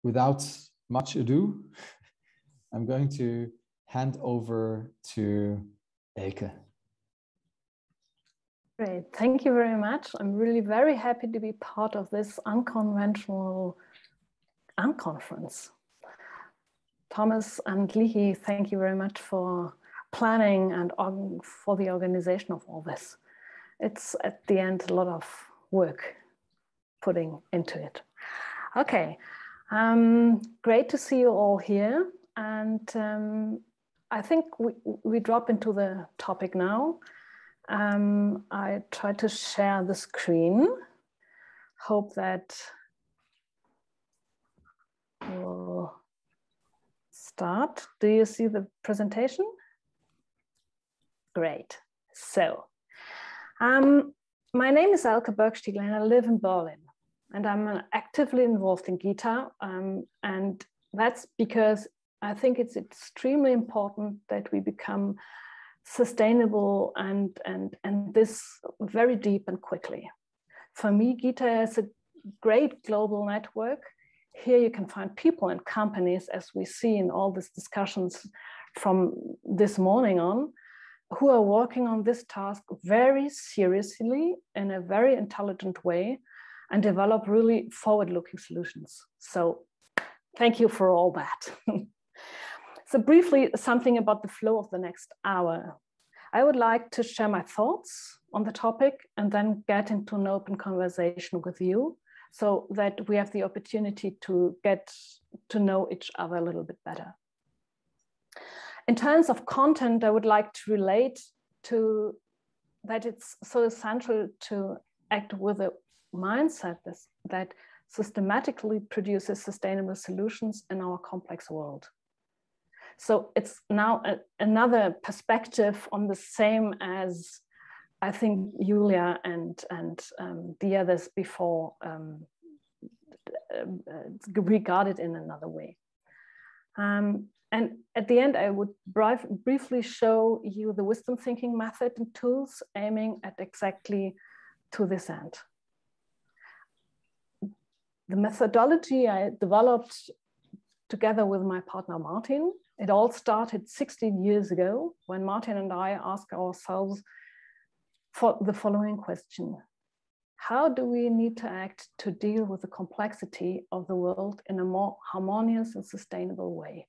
without much ado, I'm going to hand over to Elke. Great, thank you very much. I'm really very happy to be part of this unconventional unconference. Thomas and Lihi, thank you very much for planning and for the organization of all this. It's at the end a lot of work putting into it. Okay, great to see you all here. And I think we drop into the topic now. I try to share the screen. Hope that will start. Do you see the presentation? Great. So, my name is Elke Böckstiegel and I live in Berlin. And I'm actively involved in Gita. And that's because I think it's extremely important that we become sustainable and this very deep and quickly. For me, Gita is a great global network. Here you can find people and companies, as we see in all these discussions from this morning on, who are working on this task very seriously in a very intelligent way and develop really forward-looking solutions. So thank you for all that. So briefly, something about the flow of the next hour. I would like to share my thoughts on the topic and then get into an open conversation with you so that we have the opportunity to get to know each other a little bit better. In terms of content, I would like to relate to that it's so essential to act with a mindset that systematically produces sustainable solutions in our complex world. So it's now another perspective on the same as I think Julia and the others before regarded in another way. And at the end, I would briefly show you the wisdom thinking method and tools aiming at exactly to this end. The methodology I developed together with my partner, Martin. It all started 16 years ago when Martin and I asked ourselves for the following question. How do we need to act to deal with the complexity of the world in a more harmonious and sustainable way?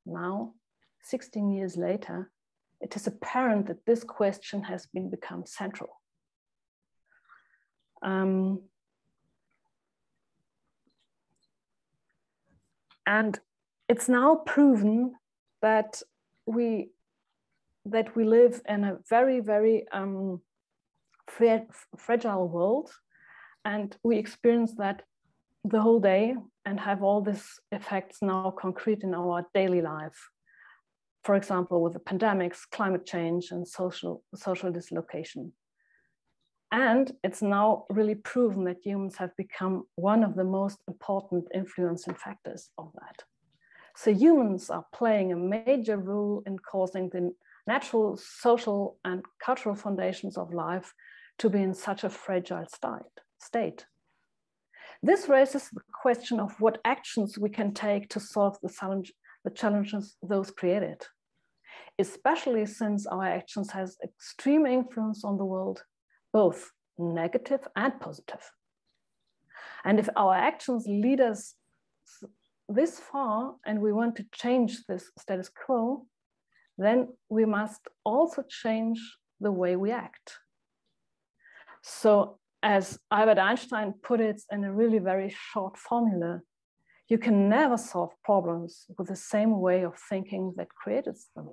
Now, 16 years later, it is apparent that this question has become central. And it's now proven that we live in a very, very fragile world, and we experience that the whole day and have all these effects now concrete in our daily life. For example, with the pandemics, climate change, and social dislocation. And it's now really proven that humans have become one of the most important influencing factors of that. So humans are playing a major role in causing the natural, social, and cultural foundations of life to be in such a fragile state. This raises the question of what actions we can take to solve the challenges those created, especially since our actions has extreme influence on the world, both negative and positive. And if our actions lead us this far and we want to change this status quo, then we must also change the way we act. So as Albert Einstein put it in a really very short formula, you can never solve problems with the same way of thinking that created them.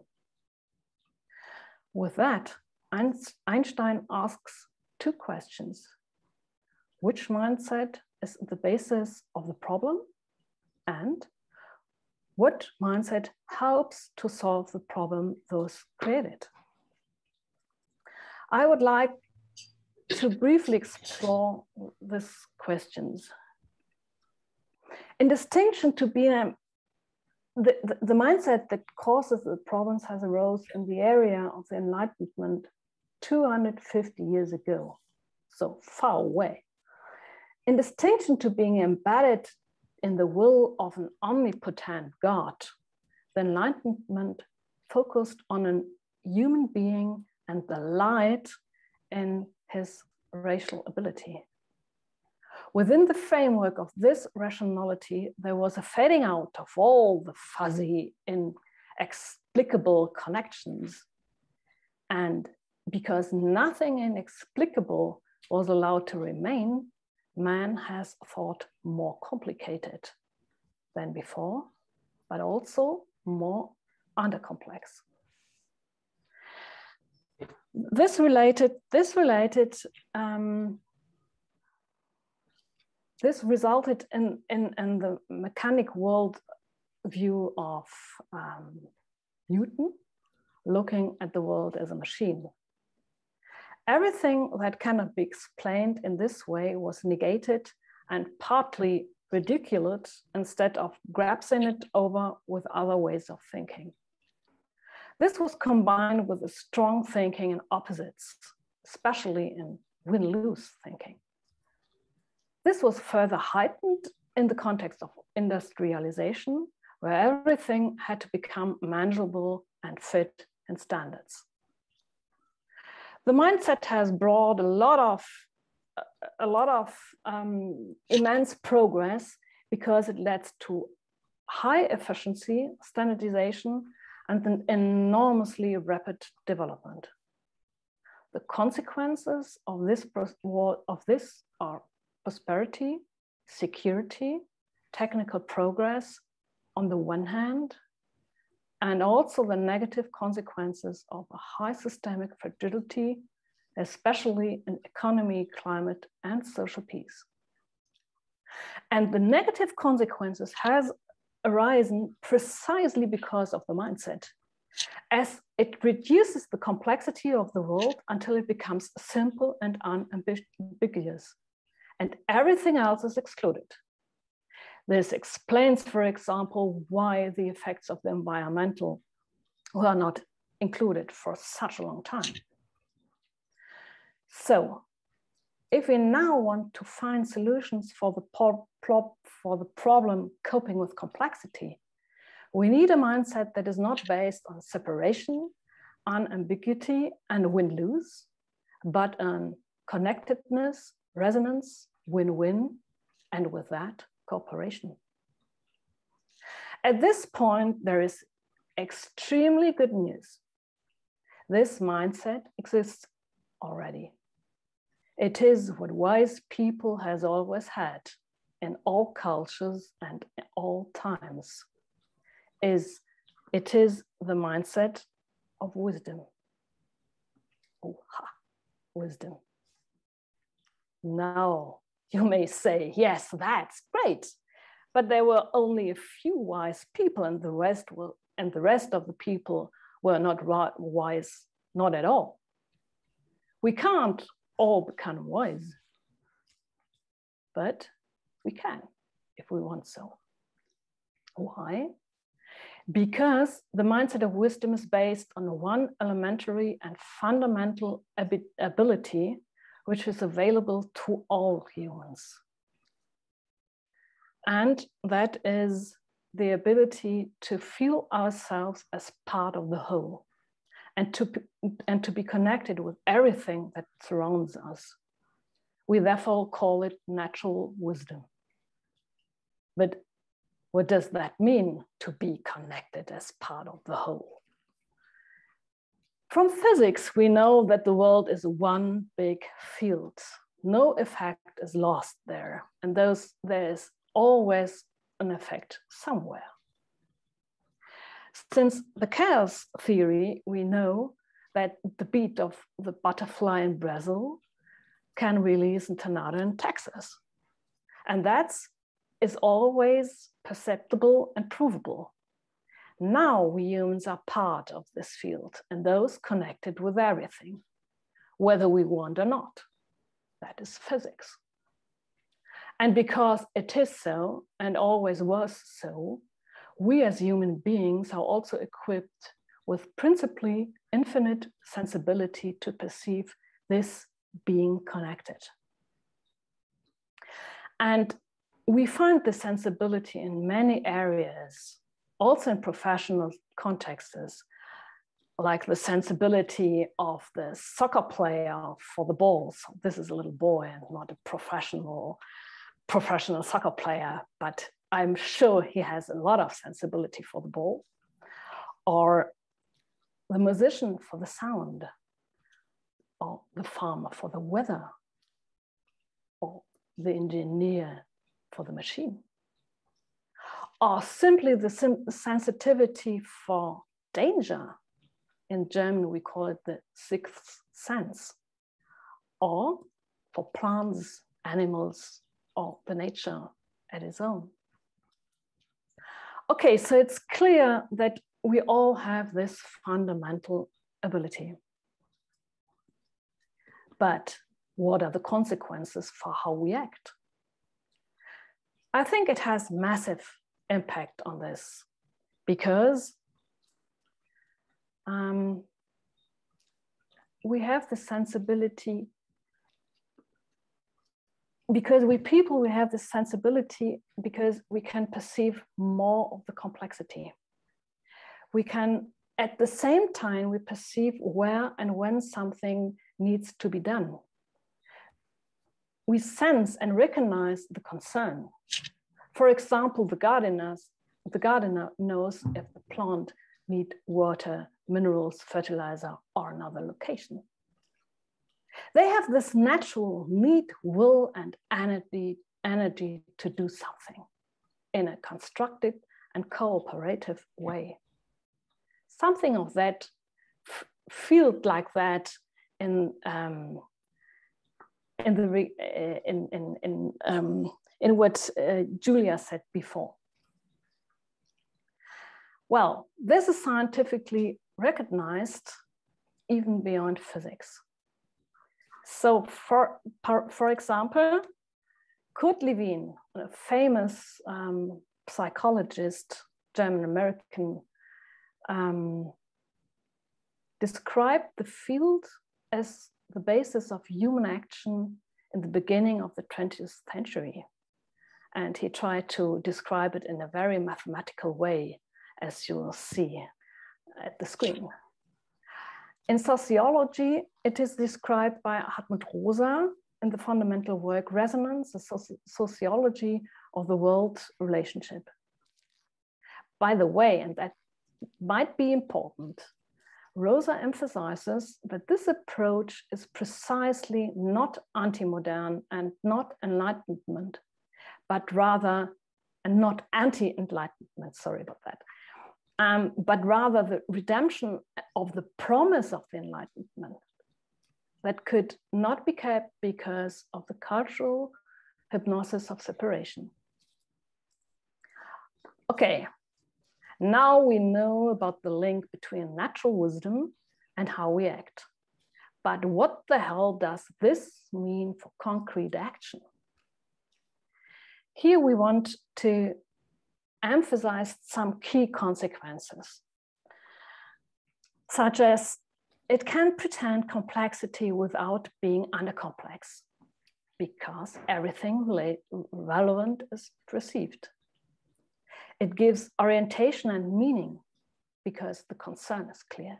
With that, Einstein asks two questions. Which mindset is the basis of the problem? And what mindset helps to solve the problem those created? I would like to briefly explore these questions. In distinction to being the mindset that causes the problems has arose in the area of the enlightenment 250 years ago, so far away. In distinction to being embedded in the will of an omnipotent God, the enlightenment focused on a human being and the light in his racial ability. Within the framework of this rationality, there was a fading out of all the fuzzy, inexplicable connections. And because nothing inexplicable was allowed to remain, man has thought more complicated than before, but also more undercomplex. This resulted in the mechanic world view of Newton, looking at the world as a machine. Everything that cannot be explained in this way was negated and partly ridiculed instead of grasping it over with other ways of thinking. This was combined with a strong thinking in opposites, especially in win-lose thinking. This was further heightened in the context of industrialization, where everything had to become manageable and fit in standards. The mindset has brought a lot of immense progress because it led to high efficiency, standardization, and an enormously rapid development. The consequences of this are prosperity, security, technical progress on the one hand, and also the negative consequences of a high systemic fragility, especially in economy, climate, and social peace. And the negative consequences has arisen precisely because of the mindset, as it reduces the complexity of the world until it becomes simple and unambiguous, and everything else is excluded. This explains, for example, why the effects of the environmental were not included for such a long time. So, if we now want to find solutions for the problem coping with complexity, we need a mindset that is not based on separation, unambiguity, and win-lose, but on connectedness, resonance, win-win, and with that, cooperation. At this point, there is extremely good news. This mindset exists already. It is what wise people has always had in all cultures and in all times. It is the mindset of wisdom. Wisdom. Now, you may say, yes, that's great, but there were only a few wise people, and the rest of the people were not wise, not at all. We can't all become wise, but we can if we want so. Why? Because the mindset of wisdom is based on one elementary and fundamental ability which is available to all humans. And that is the ability to feel ourselves as part of the whole and to be connected with everything that surrounds us. We therefore call it natural wisdom. But what does that mean, to be connected as part of the whole? From physics, we know that the world is one big field. No effect is lost there, and there is always an effect somewhere. Since the chaos theory, we know that the beat of the butterfly in Brazil can release a tornado in Texas. And that is always perceptible and provable. Now we humans are part of this field and those connected with everything, whether we want or not. That is physics. And because it is so and always was so, we as human beings are also equipped with principally infinite sensibility to perceive this being connected. And we find the sensibility in many areas, also in professional contexts, like the sensibility of the soccer player for the balls. This is a little boy and not a professional soccer player, but I'm sure he has a lot of sensibility for the ball. Or the musician for the sound, or the farmer for the weather, or the engineer for the machine, or simply the sensitivity for danger. In German, we call it the sixth sense, or for plants, animals, or the nature at its own. Okay, so it's clear that we all have this fundamental ability. But what are the consequences for how we act? I think it has massive impact on this because we have the sensibility, because we have this sensibility because we can perceive more of the complexity. We can, at the same time, we perceive where and when something needs to be done. We sense and recognize the concern. For example, the gardener knows if the plant needs water, minerals, fertilizer, or another location. They have this natural need, will, and energy to do something in a constructive and cooperative way. Something of that felt like that in what Julia said before. Well, this is scientifically recognized even beyond physics. So, for example, Kurt Lewin, a famous psychologist, German-American, described the field as the basis of human action in the beginning of the 20th century. And he tried to describe it in a very mathematical way, as you will see at the screen. In sociology, it is described by Hartmut Rosa in the fundamental work Resonance, the Sociology of the World Relationship. By the way, and that might be important, Rosa emphasizes that this approach is precisely not anti-modern and not enlightenment, but rather, and not anti-enlightenment, sorry about that, but rather the redemption of the promise of the enlightenment that could not be kept because of the cultural hypnosis of separation. Okay, now we know about the link between natural wisdom and how we act. But what the hell does this mean for concrete action? Here we want to emphasize some key consequences, such as it can pretend complexity without being undercomplex, because everything relevant is perceived. It gives orientation and meaning, because the concern is clear.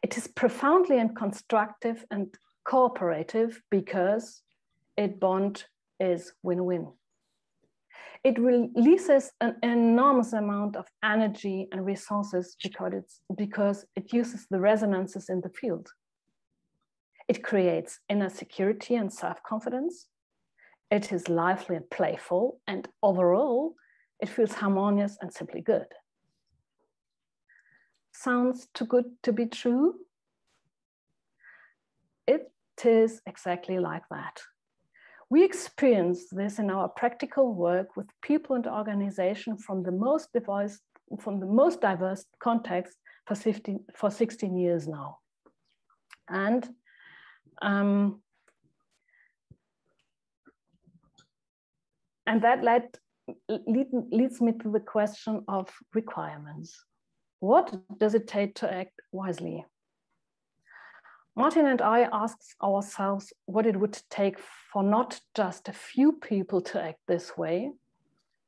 It is profoundly and constructive and cooperative, because its bond is win-win. It releases an enormous amount of energy and resources because it uses the resonances in the field. It creates inner security and self-confidence. It is lively and playful, and overall, it feels harmonious and simply good. Sounds too good to be true? It is exactly like that. We experience this in our practical work with people and organizations from the most diverse contexts for 16 years now. And that leads me to the question of requirements. What does it take to act wisely? Martin and I asked ourselves what it would take for not just a few people to act this way,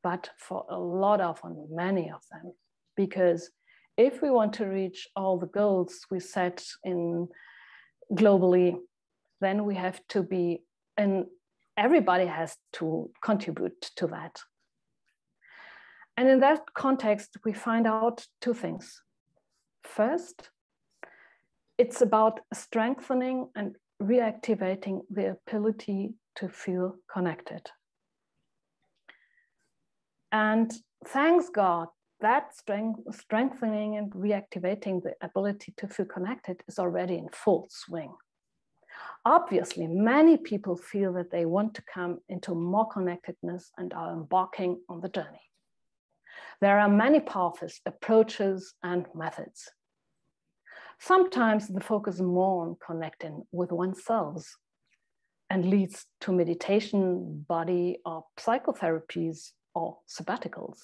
but for a lot of and many of them. Because if we want to reach all the goals we set in globally, then we have to be, and everybody has to contribute to that. And in that context, we find out two things. First, it's about strengthening and reactivating the ability to feel connected. And thanks God, that strengthening and reactivating the ability to feel connected is already in full swing. Obviously, many people feel that they want to come into more connectedness and are embarking on the journey. There are many paths, approaches, and methods. Sometimes the focus is more on connecting with oneself and leads to meditation, body, or psychotherapies or sabbaticals.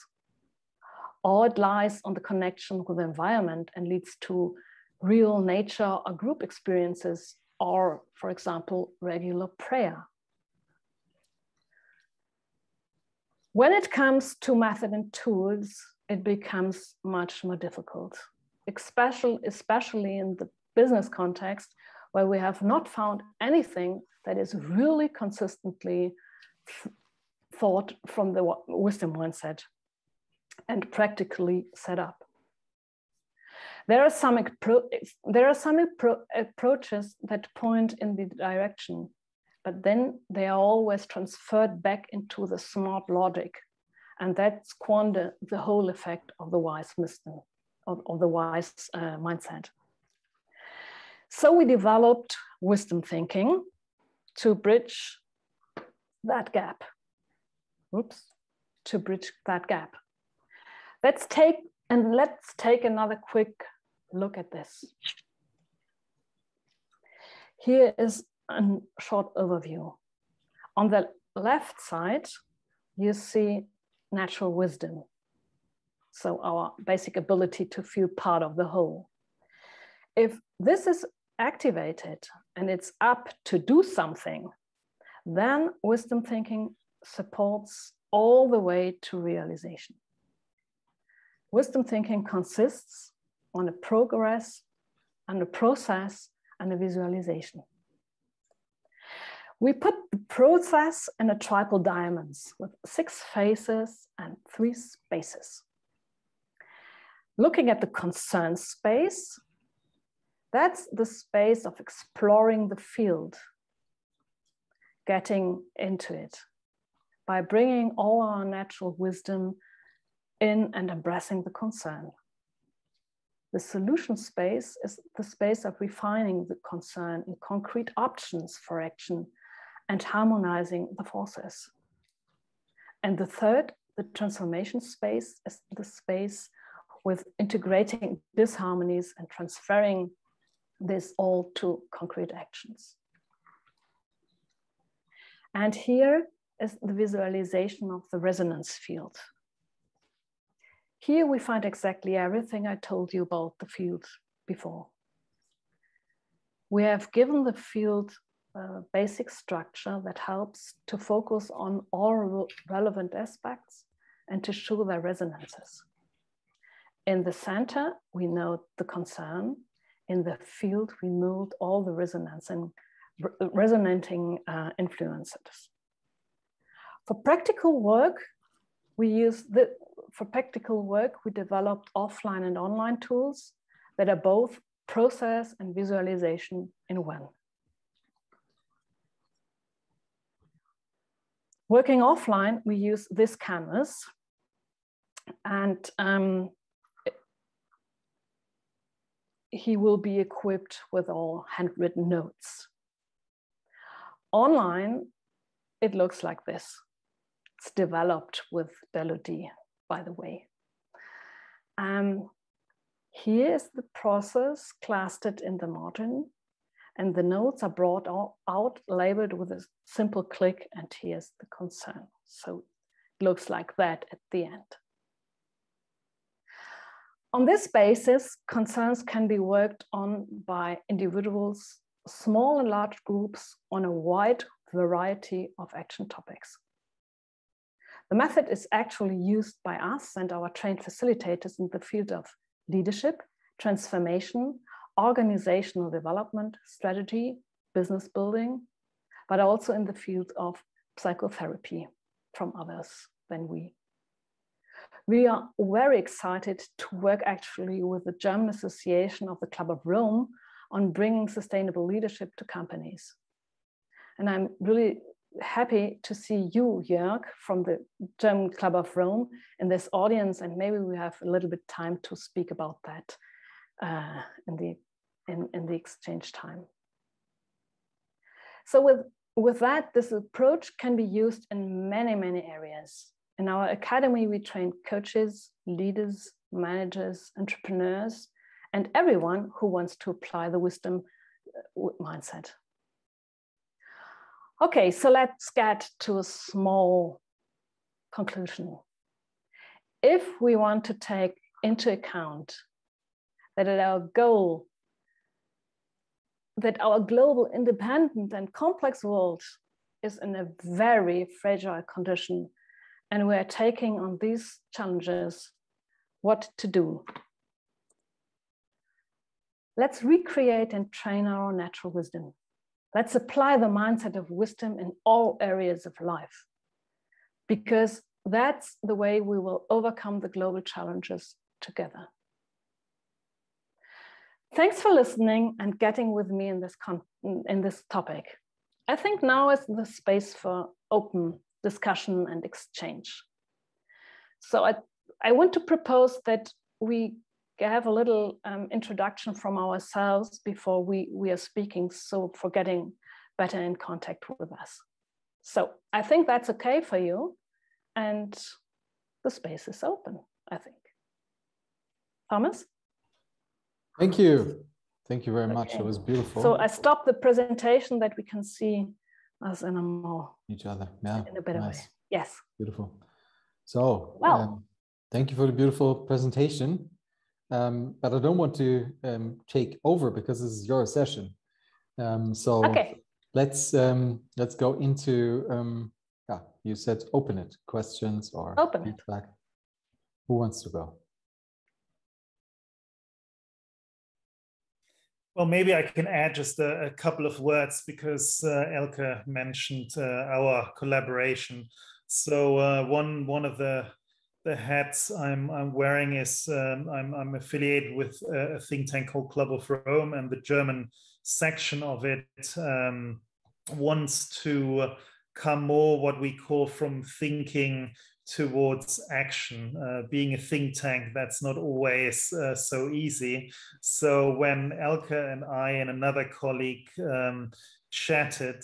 Or it lies on the connection with the environment and leads to real nature or group experiences, or, for example, regular prayer. When it comes to method and tools, it becomes much more difficult, especially in the business context, where we have not found anything that is really consistently thought from the wisdom mindset and practically set up. There are some approaches that point in the direction, but then they are always transferred back into the smart logic, and that squander the whole effect of the wise wisdom, of the wise mindset. So we developed wisdom thinking to bridge that gap. To bridge that gap. Let's take another quick look at this. Here is a short overview. On the left side, you see natural wisdom. So our basic ability to feel part of the whole. If this is activated and it's up to do something, then wisdom thinking supports all the way to realization. Wisdom thinking consists on a progress, and a process, and a visualization. We put the process in a triple diamonds with 6 faces and 3 spaces. Looking at the concern space, that's the space of exploring the field, getting into it by bringing all our natural wisdom in and embracing the concern. The solution space is the space of refining the concern in concrete options for action and harmonizing the forces. And the third, the transformation space, is the space with integrating disharmonies and transferring this all to concrete actions. And here is the visualization of the resonance field. Here we find exactly everything I told you about the field before. We have given the field a basic structure that helps to focus on all relevant aspects and to show their resonances. In the center, we note the concern. In the field, we note all the resonating influences. For practical work, we developed offline and online tools that are both process and visualization in one. Working offline, we use this canvas, and he will be equipped with all handwritten notes. Online, it looks like this. It's developed with Melody, by the way. Here is the process clustered in the margin, and the notes are brought out, labeled with a simple click, and here's the concern. So it looks like that at the end. On this basis, concerns can be worked on by individuals small and large groups on a wide variety of action topics. The method is actually used by us and our trained facilitators in the field of leadership, transformation, organizational development, strategy, business building, but also in the field of psychotherapy from others than we. We are very excited to work actually with the German Association of the Club of Rome on bringing sustainable leadership to companies. And I'm really happy to see you, Jörg, from the German Club of Rome in this audience, and maybe we have a little bit time to speak about that in the exchange time. So with that, this approach can be used in many, many areas. In our academy, we train coaches, leaders, managers, entrepreneurs, and everyone who wants to apply the wisdom mindset. Okay, so let's get to a small conclusion. If we want to take into account that our goal, that our global, independent and complex world is in a very fragile condition, and we are taking on these challenges, what to do? Let's recreate and train our natural wisdom. Let's apply the mindset of wisdom in all areas of life, because that's the way we will overcome the global challenges together. Thanks for listening and getting with me in this topic. I think now is the space for open discussion and exchange. So I want to propose that we have a little introduction from ourselves before we are speaking, so for getting better in contact with us. So I think that's okay for you, and the space is open, I think. Thomas? Thank you. Thank you very much. It was beautiful. So I stopped the presentation that we can see us in a more each other. Yeah, in a better way. Yes. Beautiful. So thank you for the beautiful presentation. But I don't want to take over because this is your session. So okay. Let's go into you said open it, questions or feedback. Who wants to go? Well, maybe I can add just a couple of words because Elke mentioned our collaboration. So one of the hats I'm wearing is I'm affiliated with a think tank called Club of Rome, and the German section of it wants to come more what we call from thinking towards action. Being a think tank, that's not always so easy. So when Elke and I and another colleague chatted,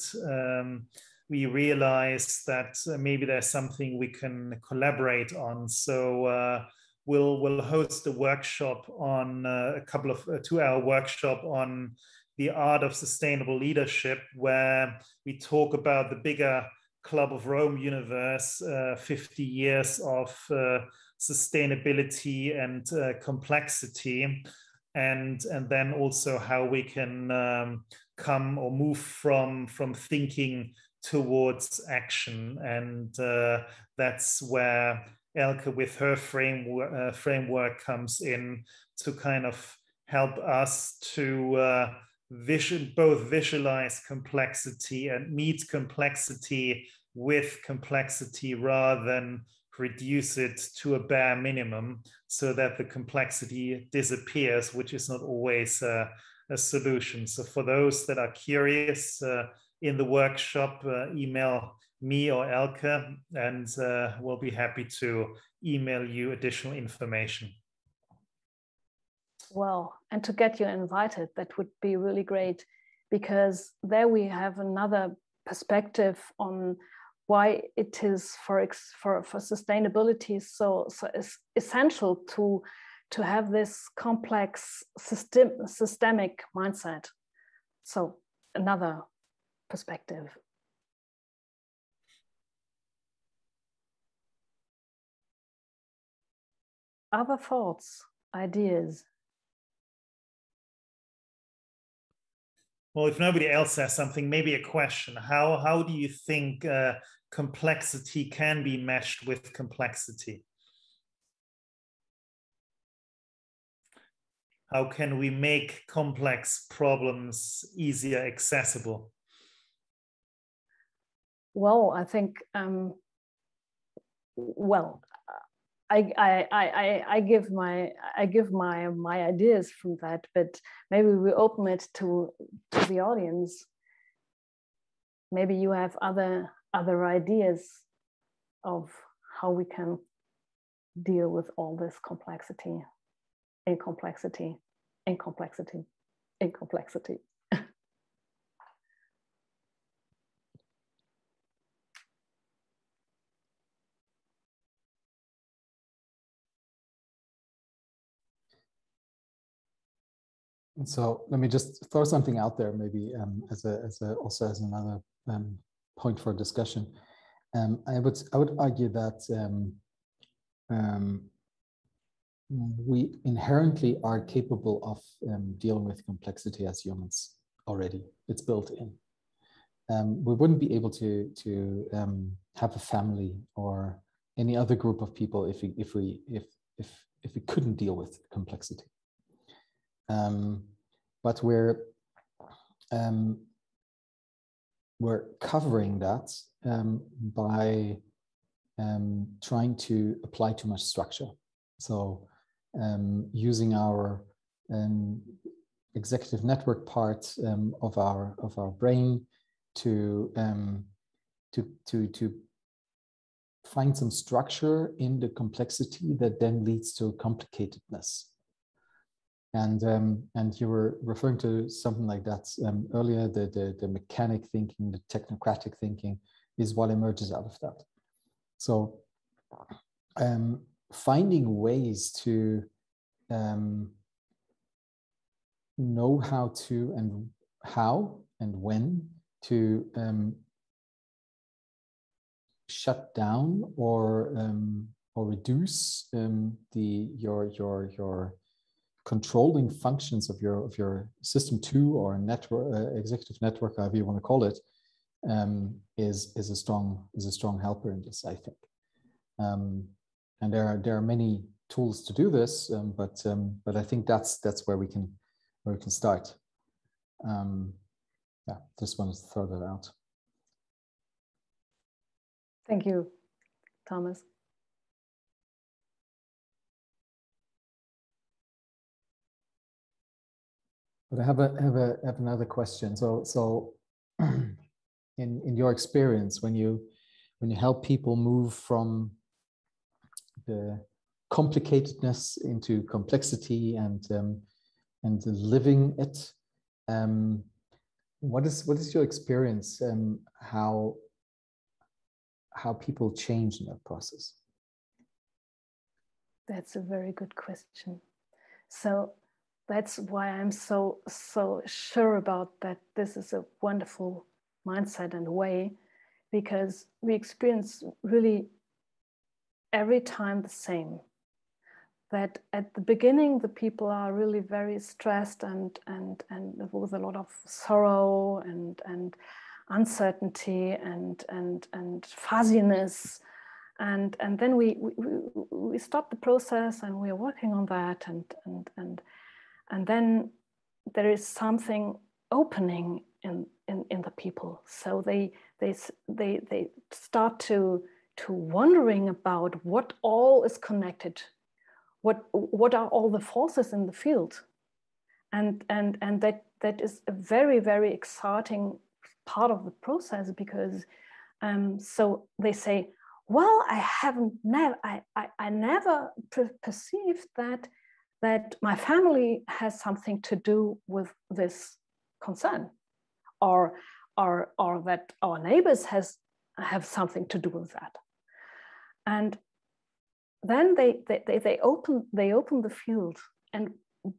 we realized that maybe there's something we can collaborate on. So we'll host a workshop on a 2-hour workshop on the art of sustainable leadership, where we talk about the bigger Club of Rome universe, 50 years of sustainability and complexity, and then also how we can come or move from thinking towards action. And that's where Elke with her framework comes in to kind of help us to both visualize complexity and meet complexity with complexity rather than reduce it to a bare minimum so that the complexity disappears, which is not always a solution. So for those that are curious, in the workshop, email me or Elke, and we'll be happy to email you additional information. Well, and to get you invited, that would be really great, because there we have another perspective on why it is for sustainability so essential to have this complex systemic mindset. So another perspective. Other thoughts, ideas? Well, if nobody else says something, maybe a question. How do you think complexity can be matched with complexity? How can we make complex problems easier accessible? Well, I think, I give my ideas from that, but maybe we open it to the audience. Maybe you have other ideas of how we can deal with all this complexity, incomplexity. And so let me just throw something out there, maybe as another point for discussion. I would argue that we inherently are capable of dealing with complexity as humans already. It's built in. We wouldn't be able to have a family or any other group of people if we couldn't deal with complexity. But we're covering that by trying to apply too much structure. So using our executive network part of our brain to find some structure in the complexity that then leads to complicatedness. And you were referring to something like that earlier. The mechanic thinking, the technocratic thinking is what emerges out of that. So finding ways to know how and when to shut down or reduce your controlling functions of your system 2 or network, executive network, however you want to call it, is a strong helper in this, I think. And there are many tools to do this, but I think that's where we can start. Yeah, just wanted to throw that out. Thank you, Thomas. But I have another question. So in your experience, when you help people move from the complicatedness into complexity and living it, what is your experience? How people change in that process? That's a very good question. So that's why I'm so sure about that. This is a wonderful mindset and way, because we experience really every time the same. That at the beginning, the people are really very stressed and with a lot of sorrow and uncertainty and fuzziness. And then we stop the process and we are working on that, and then there is something opening in the people. So they start to wondering about what all is connected, what are all the forces in the field, and that is a very, very exciting part of the process, because so they say, well, I never perceived that my family has something to do with this concern, or that our neighbors have something to do with that. And then they open the field, and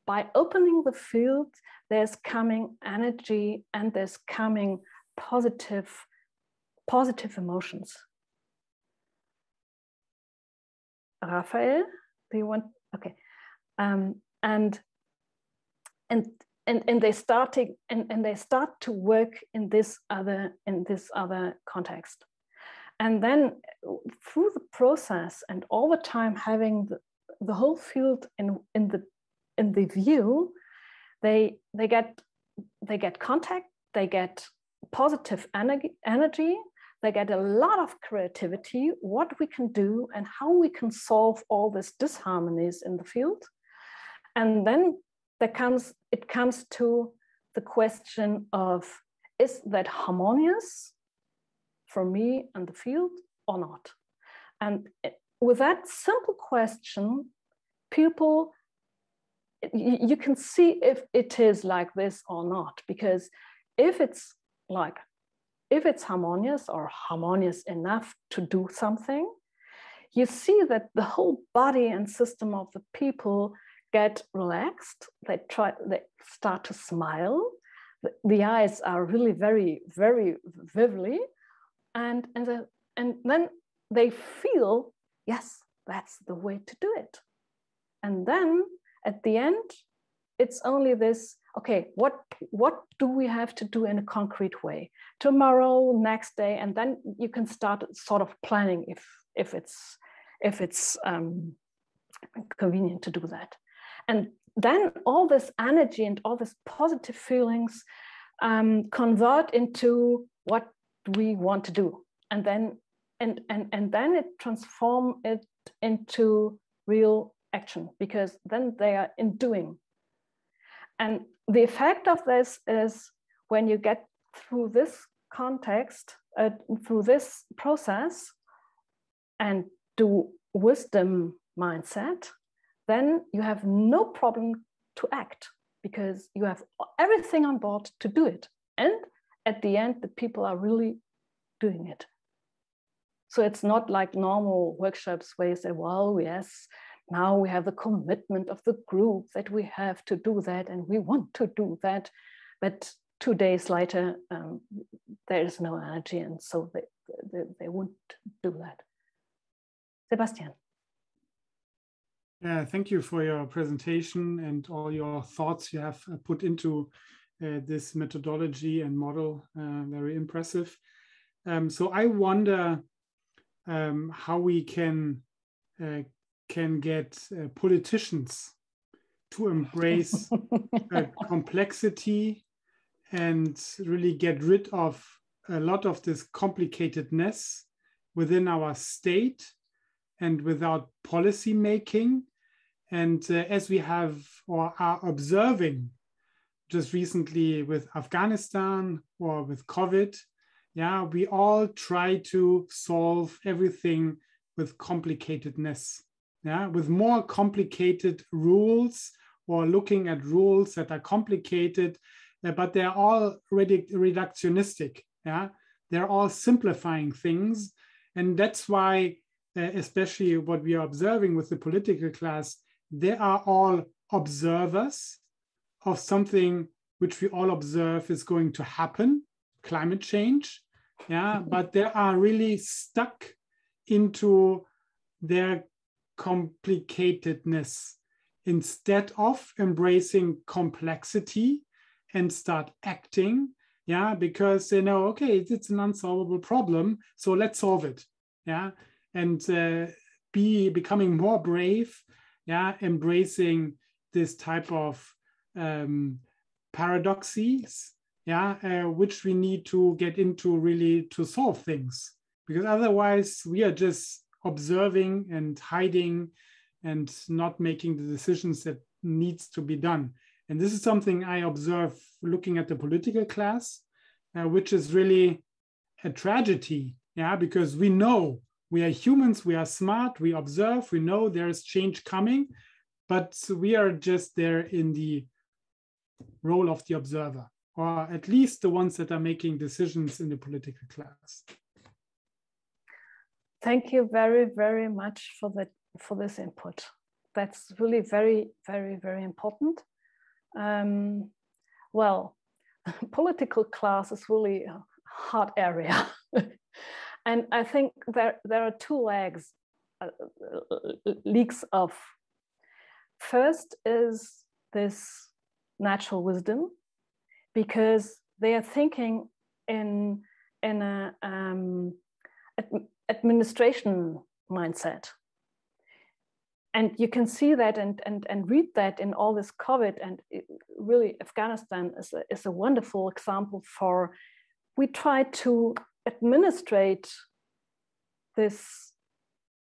by opening the field, there's coming energy and there's coming positive emotions. Raphael, do you want? Okay, and they start to work in this other context. And then through the process and all the time having the whole field in the view, they get contact, they get positive energy, they get a lot of creativity, what we can do and how we can solve all these disharmonies in the field. And then it comes to the question of, is that harmonious for me and the field or not? And with that simple question, people, you can see if it is like this or not, because if it's harmonious or harmonious enough to do something, you see that the whole body and system of the people get relaxed. They start to smile. The eyes are really very, very vividly, and then they feel, yes, that's the way to do it. And then at the end, it's only this, okay, what do we have to do in a concrete way tomorrow, next day, and then you can start sort of planning if it's convenient to do that. And then all this energy and all these positive feelings convert into what we want to do, and then it transforms it into real action, because then they are in doing. And the effect of this is, when you get through this context, through this process, and do wisdom mindset, then you have no problem to act, because you have everything on board to do it. And at the end, the people are really doing it. So it's not like normal workshops where you say, well, yes, now we have the commitment of the group that we have to do that and we want to do that. But 2 days later, there is no energy, and so they won't do that. Sebastian. Yeah, thank you for your presentation and all your thoughts you have put into this methodology and model. Very impressive. So I wonder how we can get politicians to embrace complexity and really get rid of a lot of this complicatedness within our state and without policy making. And as we have or are observing just recently with Afghanistan or with COVID, yeah, we all try to solve everything with complicatedness, yeah, with more complicated rules, or looking at rules that are complicated, but they're all reductionistic, yeah, they're all simplifying things. And that's why, especially what we are observing with the political class, they are all observers of something which we all observe is going to happen, climate change, yeah, but they are really stuck into their complicatedness instead of embracing complexity and start acting, yeah, because they know, okay, it's an unsolvable problem, so let's solve it, yeah, and becoming more brave, yeah, embracing this type of paradoxes, yeah, which we need to get into really to solve things, because otherwise we are just observing and hiding and not making the decisions that needs to be done. And this is something I observe looking at the political class, which is really a tragedy, yeah, because we know we are humans, we are smart, we observe, we know there is change coming, but we are just there in the role of the observer, or at least the ones that are making decisions in the political class. Thank you very, very much for this input. That's really very, very, very important. Well, political class is really a hard area. And I think there are two leaks of. First is this natural wisdom, because they are thinking in a administration mindset. And you can see that and read that in all this COVID, and really Afghanistan is a wonderful example for, we try to administrate this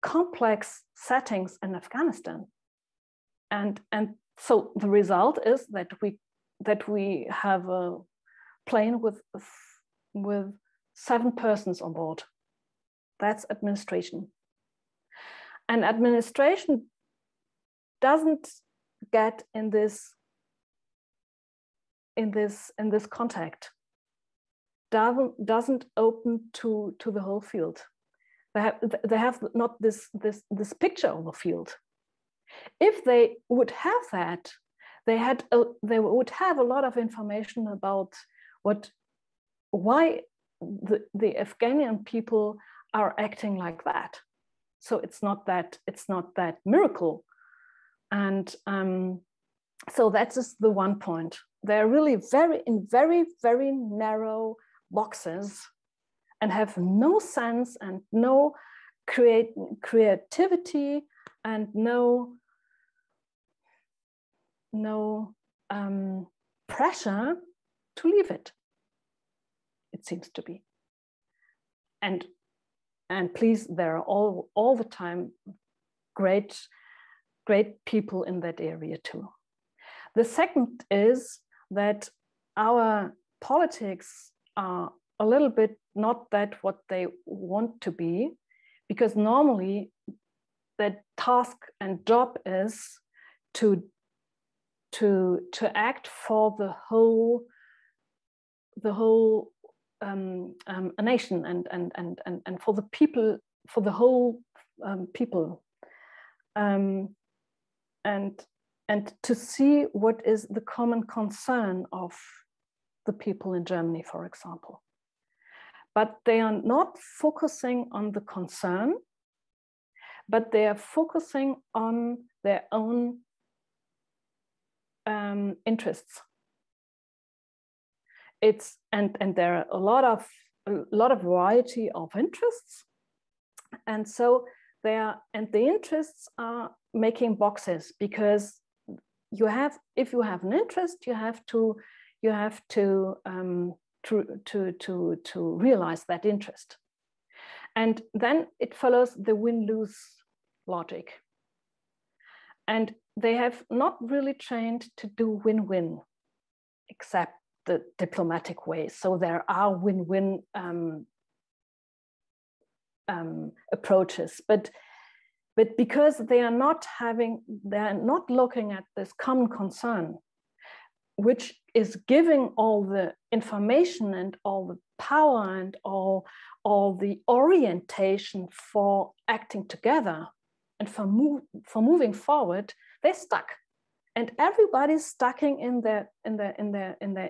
complex settings in Afghanistan. And so the result is that we have a plane with 7 persons on board. That's administration. And administration doesn't get in this contact, doesn't open to the whole field. They have not this picture of the field. If they would have that, they would have a lot of information about why the Afghanian people are acting like that. So it's not that miracle. And so that's just the one point. They're really very, very narrow boxes and have no sense and no creativity and no pressure to leave it. It seems to be. And please, there are all the time great people in that area too. The second is that our politics are a little bit not that what they want to be, because normally the task and job is to act for the whole a nation and for the people, for the whole people, and to see what is the common concern of the people in Germany, for example. But they are not focusing on the concern, but they are focusing on their own interests. And there are a lot of variety of interests, and so the interests are making boxes, because if you have an interest, you have to realize that interest, and then it follows the win-lose logic. And they have not really trained to do win-win, except the diplomatic way. So there are win-win approaches, but because they are not looking at this common concern, which is giving all the information and all the power and all the orientation for acting together and for moving forward, they're stuck. And everybody's stuck in their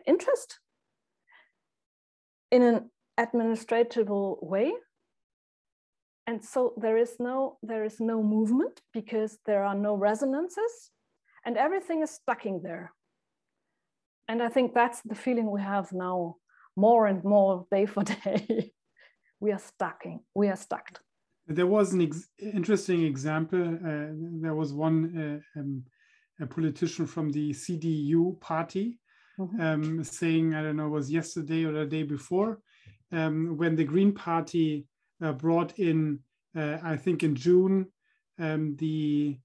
interest in an administratable way. And so there is no movement, because there are no resonances, and everything is stuck in there. And I think that's the feeling we have now, more and more, day for day. We are stuck. There was an interesting example. There was one a politician from the CDU party saying, I don't know, it was yesterday or the day before, when the Green Party brought in, I think in June, the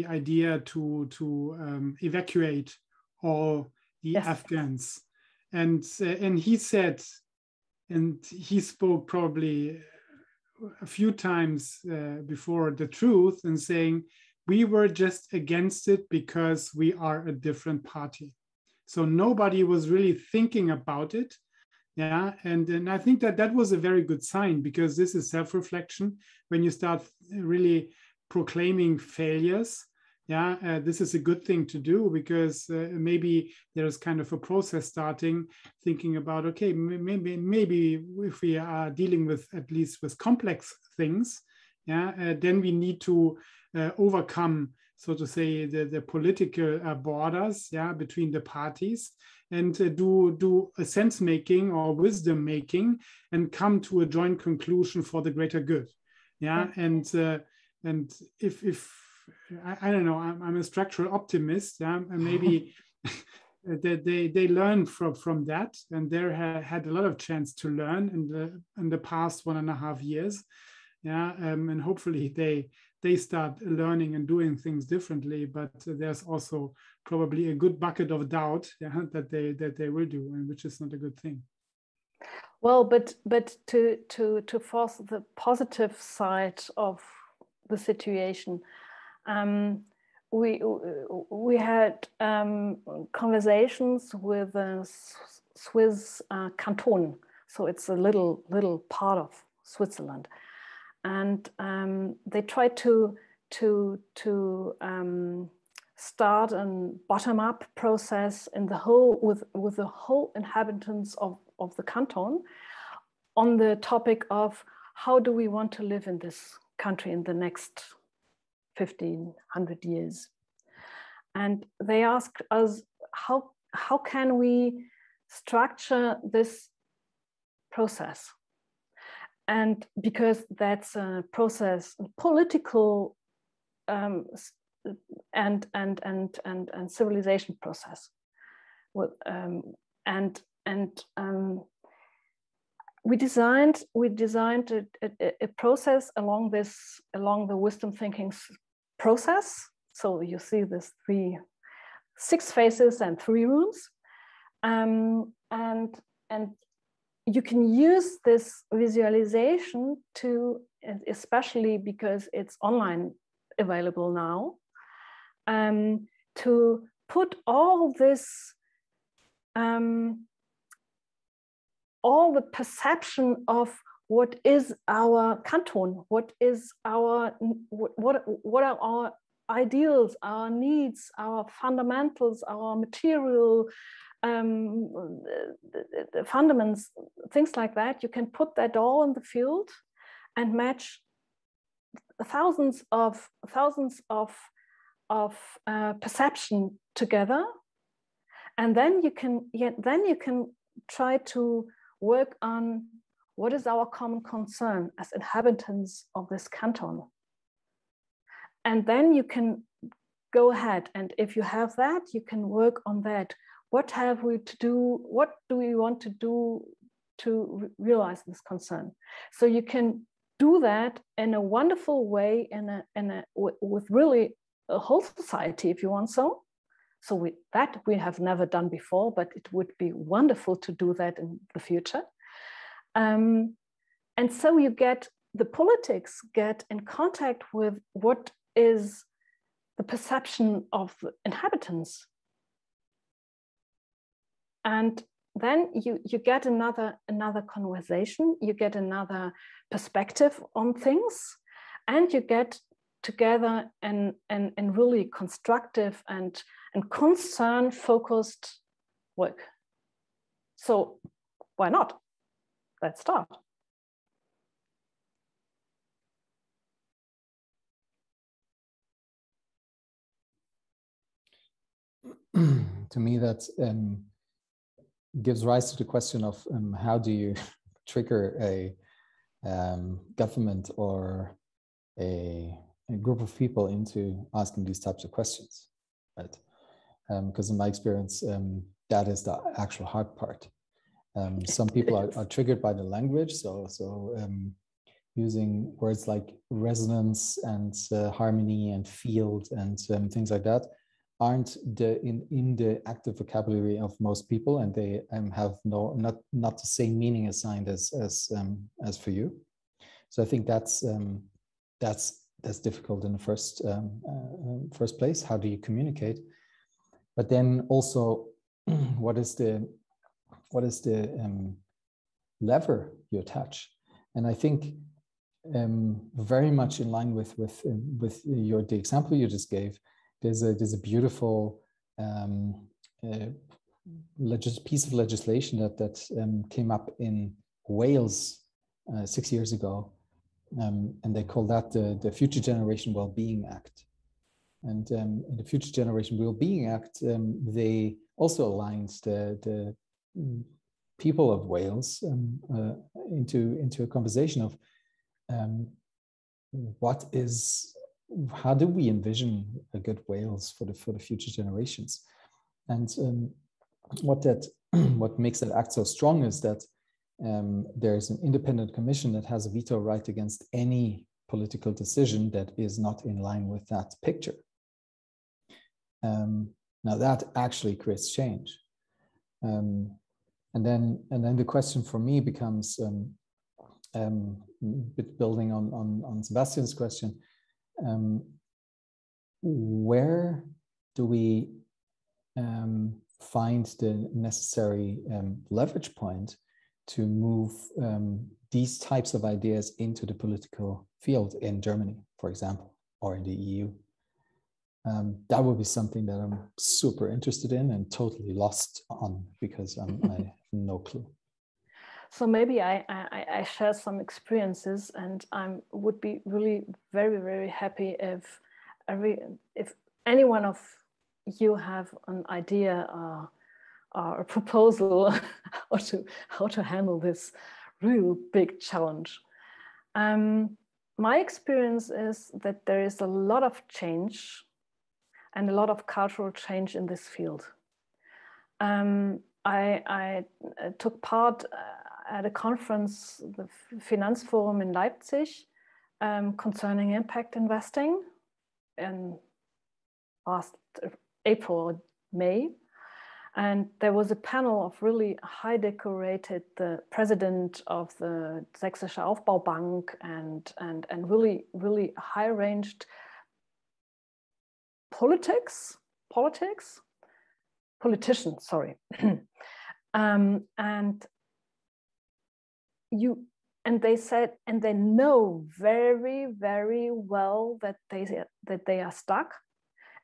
idea to evacuate all the Afghans, and he said, and he spoke probably a few times before the truth, and saying, we were just against it because we are a different party. So nobody was really thinking about it. Yeah, and I think that was a very good sign, because this is self-reflection. When you start really proclaiming failures, yeah, this is a good thing to do, because maybe there's kind of a process starting, thinking about, okay, maybe if we are dealing with, at least with complex things, yeah, then we need to overcome so to say, the political borders, yeah, between the parties, and do a sense making or wisdom making and come to a joint conclusion for the greater good. Yeah, and if I don't know, I'm a structural optimist. Yeah, and maybe they learn from that, and they had a lot of chance to learn in the past 1.5 years. Yeah, and hopefully they start learning and doing things differently. But there's also probably a good bucket of doubt, yeah, that they will do, and which is not a good thing. Well, but to force the positive side of the situation, we had conversations with a Swiss canton, so it's a little part of Switzerland, and they tried to start a bottom-up process in the whole with the whole inhabitants of the canton on the topic of how do we want to live in this country in the next 1,500 years. And they asked us, how can we structure this process? And because that's a process, a political and civilization process. We designed a process along the wisdom thinking process. So you see this 6 phases and 3 rooms, and you can use this visualization to, especially because it's online available now, to put all this, all the perception of what is our canton, what are our ideals, our needs, our fundamentals, our material the fundaments, things like that. You can put that all in the field and match thousands of perception together, and then you can try to work on what is our common concern as inhabitants of this canton. And then you can go ahead, and if you have that, you can work on that. What have we to do? What do we want to do to realize this concern? So you can do that in a wonderful way, with really a whole society, if you want so. So we have never done before, but it would be wonderful to do that in the future. And so the politics get in contact with what is the perception of the inhabitants. And then you get another conversation, you get another perspective on things, and you get together in really constructive and concern-focused work. So why not? Let's start. To me, that gives rise to the question of how do you trigger a government or a group of people into asking these types of questions, right? Because in my experience, that is the actual hard part. Some people are triggered by the language, so using words like resonance and harmony and field and things like that aren't in the active vocabulary of most people, and they have not the same meaning assigned as for you. So I think that's difficult in the first place. How do you communicate? But then also, what is the lever you attach? And I think very much in line with the example you just gave. There's a beautiful piece of legislation that came up in Wales 6 years ago, and they call that the Future Generation Wellbeing Act. And in the Future Generation Wellbeing Act, they also aligned the people of Wales into a conversation of how do we envision a good Wales for the future generations? And what makes that act so strong is that there's an independent commission that has a veto right against any political decision that is not in line with that picture. Now that actually creates change. And then the question for me becomes, a bit building on Sebastian's question, where do we find the necessary leverage point to move these types of ideas into the political field in Germany, for example, or in the EU? That would be something that I'm super interested in and totally lost on, because I have no clue. So maybe I share some experiences, and I would be really very, very happy if any one of you have an idea or a proposal how to handle this real big challenge. My experience is that there is a lot of change and a lot of cultural change in this field. I took part at a conference, the Finanzforum in Leipzig, concerning impact investing in last April or May. And there was a panel of really high decorated, the president of the Sächsische Aufbaubank and really, really high ranged politicians, sorry. And they said, and they know very, very well that they are stuck,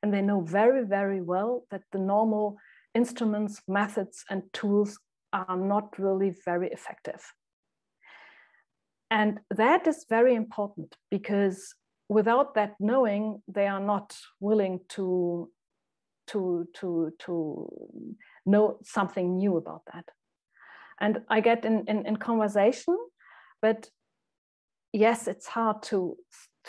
and they know very, very well that the normal instruments, methods, and tools are not really very effective. And that is very important, because without that knowing, they are not willing to know something new about that. And I get in conversation, but yes, it's hard to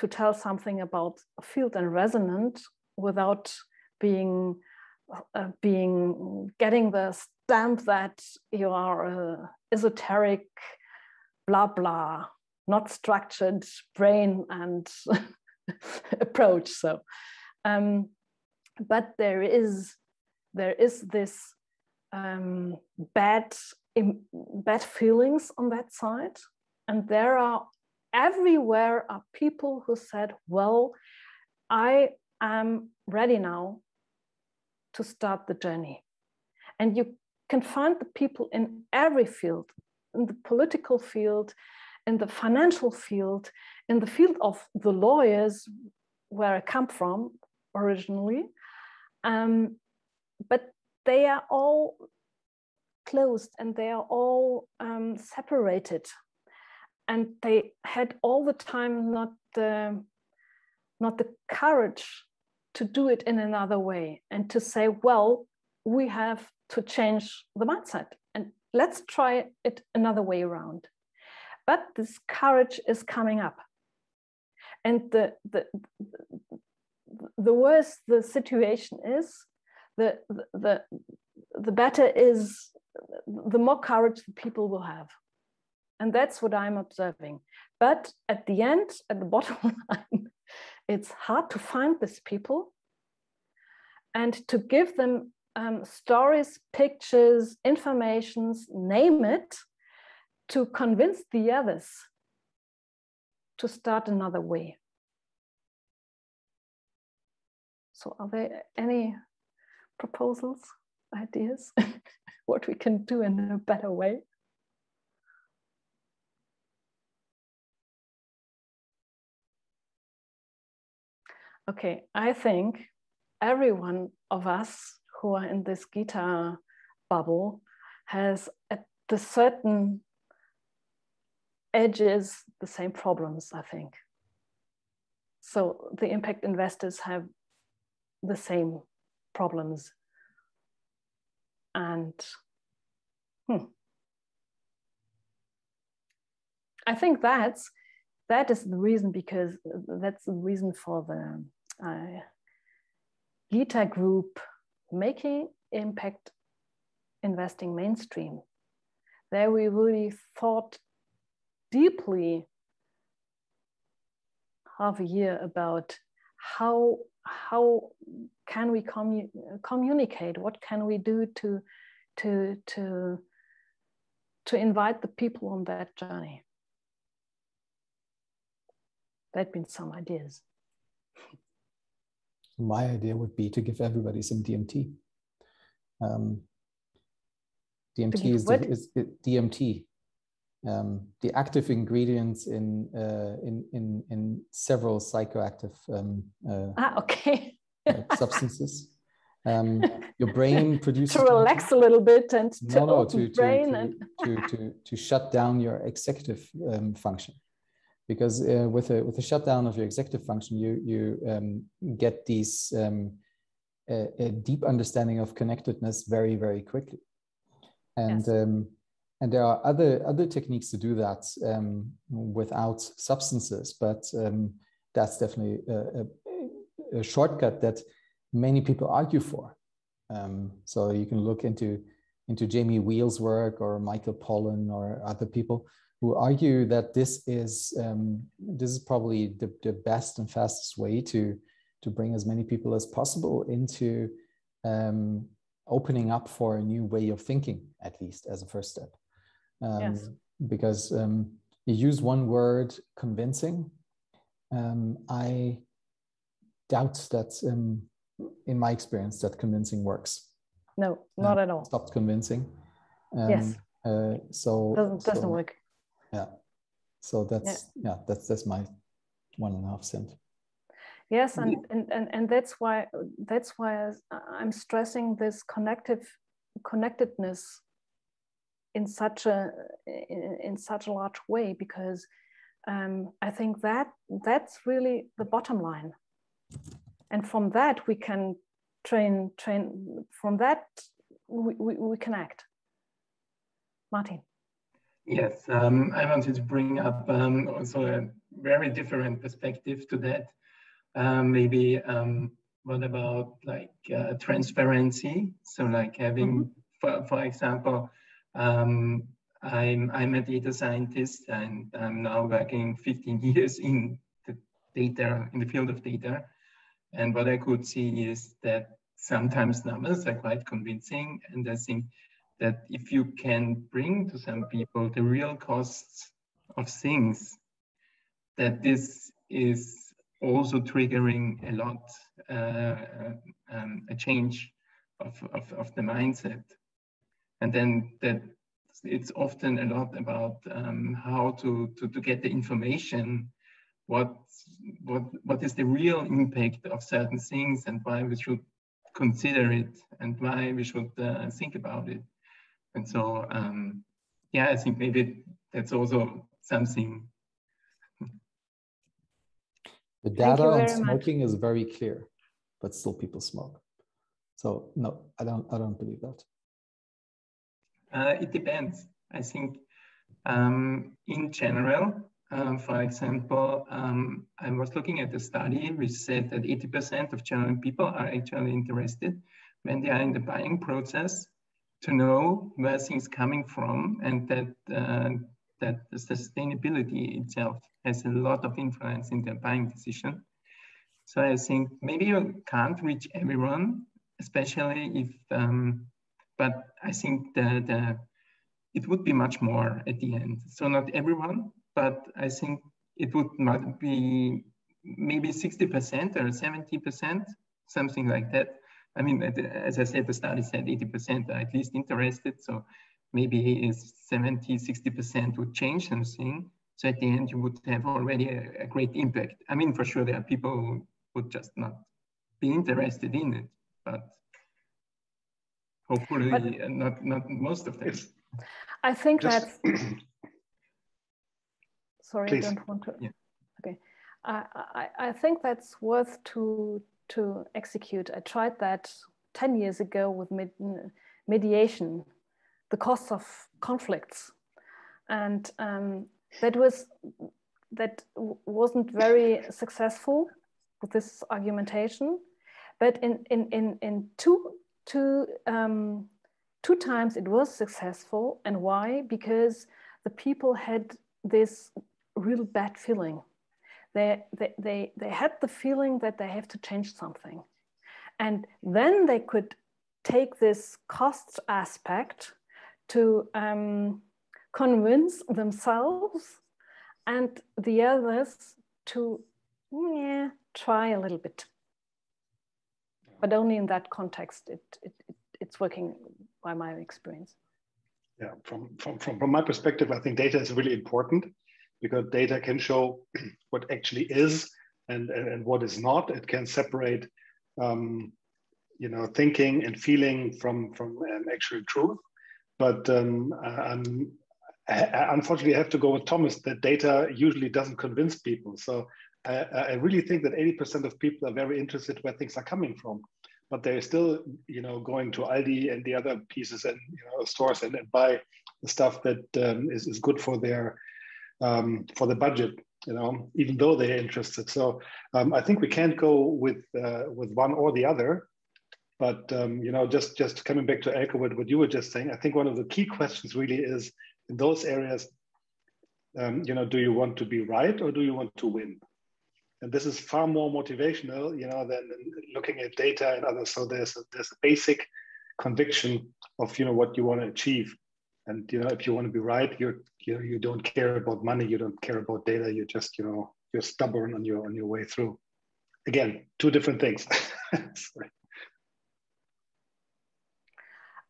tell something about field and resonant without getting the stamp that you are esoteric, blah blah, not structured brain and approach. So, but there is this bad feelings on that side, and everywhere are people who said, well, I am ready now to start the journey. And you can find the people in every field, in the political field, in the financial field, in the field of the lawyers, where I come from originally. But they are all closed, and they are all separated. And they had all the time not the courage to do it in another way, and to say, well, we have to change the mindset and let's try it another way around. But this courage is coming up. And the worse the situation is, the better is, the more courage the people will have. And that's what I'm observing. But at the end, at the bottom line, it's hard to find these people and to give them stories, pictures, informations, name it, to convince the others to start another way. So are there any proposals, ideas, what we can do in a better way? Okay, I think every one of us who are in this guitar bubble has at the certain edges the same problems, I think. So the impact investors have the same problems. And I think that is the reason, because that's the reason for the Gita group making impact investing mainstream. There we really thought deeply half a year about how can we communicate, what can we do to invite the people on that journey. There'd been some ideas. My idea would be to give everybody some DMT. DMT is DMT. The active ingredients in several psychoactive substances. Your brain produces to relax a little bit and to shut down your executive function. Because with a shutdown of your executive function, you get these a deep understanding of connectedness very, very quickly. And yes. And there are other techniques to do that without substances, but that's definitely a shortcut that many people argue for. So you can look into Jamie Wheel's work or Michael Pollan or other people who argue that this is probably the best and fastest way to bring as many people as possible into opening up for a new way of thinking, at least as a first step. Yes. Because you use one word, convincing. I doubt that, in my experience, that convincing works. No, not at all. Stopped convincing. Yes. So doesn't work. Yeah. So that's my 1.5 cents. Yes, and that's why I'm stressing this connectedness in such a large way, because I think that's really the bottom line, and from that we can train. From that we can act. Martin. Yes, I wanted to bring up also a very different perspective to that. Maybe what about like transparency? So like having, for example, I'm a data scientist and I'm now working 15 years in the field of data. And what I could see is that sometimes numbers are quite convincing. And I think that if you can bring to some people the real costs of things, that this is also triggering a lot, a change of the mindset. And then that it's often a lot about how to get the information, what is the real impact of certain things and why we should consider it and why we should think about it. And so, yeah, I think maybe that's also something. The data on smoking is very clear, but still people smoke. So no, I don't believe that. It depends. I think in general, for example, I was looking at a study which said that 80% of German people are actually interested when they are in the buying process to know where things coming from, and that the sustainability itself has a lot of influence in their buying decision. So I think maybe you can't reach everyone, especially if, but I think it would be much more at the end. So not everyone, but I think it would not be maybe 60% or 70%, something like that. I mean, as I said, the study said 80% are at least interested. So maybe 70, 60% would change something. So at the end, you would have already a great impact. I mean, for sure, there are people who would just not be interested in it, but hopefully not most of them. I think that's... Sorry, Please. I don't want to... Yeah. Okay. I think that's worth to to execute. I tried that 10 years ago with mediation, the costs of conflicts. And that wasn't very successful with this argumentation. But in two times it was successful. And why? Because the people had this real bad feeling. They had the feeling that they have to change something. And then they could take this cost aspect to convince themselves and the others to try a little bit. But only in that context, it's working by my experience. Yeah, from my perspective, I think data is really important because data can show what actually is and what is not. It can separate, thinking and feeling from actual truth. But unfortunately, I have to go with Thomas that data usually doesn't convince people. So I really think that 80% of people are very interested where things are coming from, but they're still, going to Aldi and the other pieces and stores and buy the stuff that is good for their for the budget. Even though they're interested. So I think we can't go with one or the other. But just coming back to Elke, what you were just saying, I think one of the key questions really is in those areas. Do you want to be right or do you want to win? And this is far more motivational, than looking at data and others. So there's a basic conviction of what you want to achieve. And if you want to be right, you don't care about money, you don't care about data. You just you're stubborn on your way through. Again, two different things. Sorry.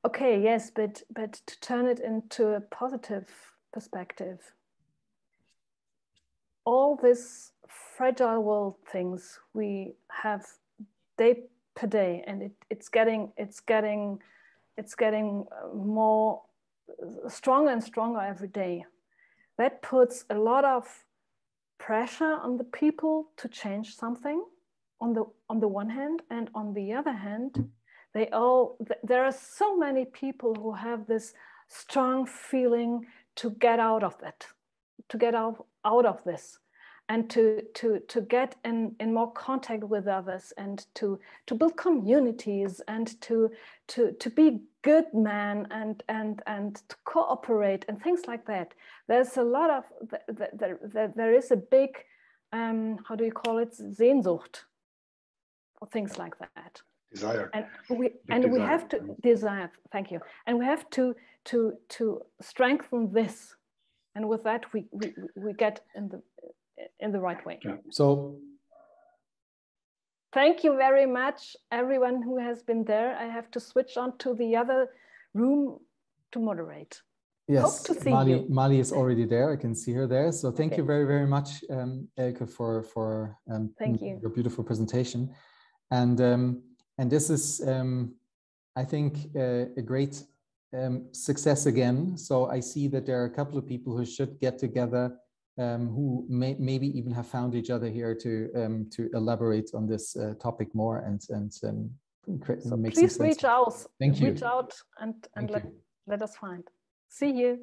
Okay, yes, but to turn it into a positive perspective, all these fragile world things we have day per day, and it's getting more stronger and stronger every day. That puts a lot of pressure on the people to change something on the one hand, and on the other hand, there are so many people who have this strong feeling to get out of it, to get out of this, and to get in more contact with others, and to build communities, and to be good men, and to cooperate and things like that. There's a lot of there is a big how do you call it, Sehnsucht or things like that. Desire. And we have to desire. Thank you. And we have to strengthen this, and with that we get in the right way. Yeah. So thank you very much, everyone who has been there. I have to switch on to the other room to moderate. yes, hope to see you. Mali is already there. I can see her there. So thank Okay. you very, very much, Elke, for Thank you. your beautiful presentation. And this is, I think, a great success again. So I see that there are a couple of people who should get together, who maybe even have found each other here to elaborate on this topic more and So make please some sense. reach out. Thank you. Reach out and Thank you. let us find. See you.